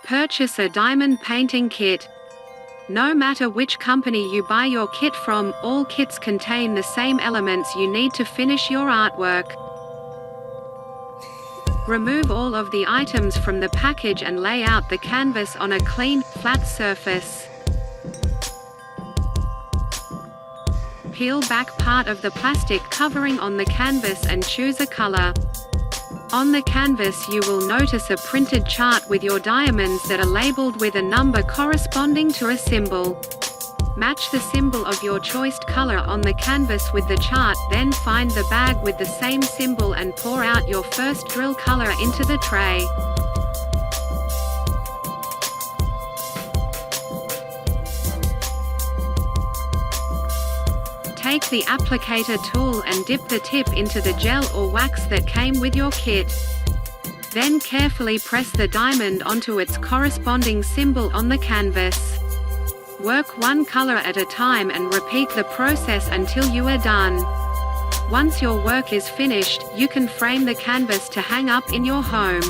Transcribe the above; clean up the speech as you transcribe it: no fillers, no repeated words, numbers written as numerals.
Purchase a diamond painting kit. No matter which company you buy your kit from, all kits contain the same elements you need to finish your artwork. Remove all of the items from the package and lay out the canvas on a clean, flat surface. Peel back part of the plastic covering on the canvas and choose a color. On the canvas you will notice a printed chart with your diamonds that are labeled with a number corresponding to a symbol. Match the symbol of your choiced color on the canvas with the chart, then find the bag with the same symbol and pour out your first drill color into the tray. Take the applicator tool and dip the tip into the gel or wax that came with your kit. Then carefully press the diamond onto its corresponding symbol on the canvas. Work one color at a time and repeat the process until you are done. Once your work is finished, you can frame the canvas to hang up in your home.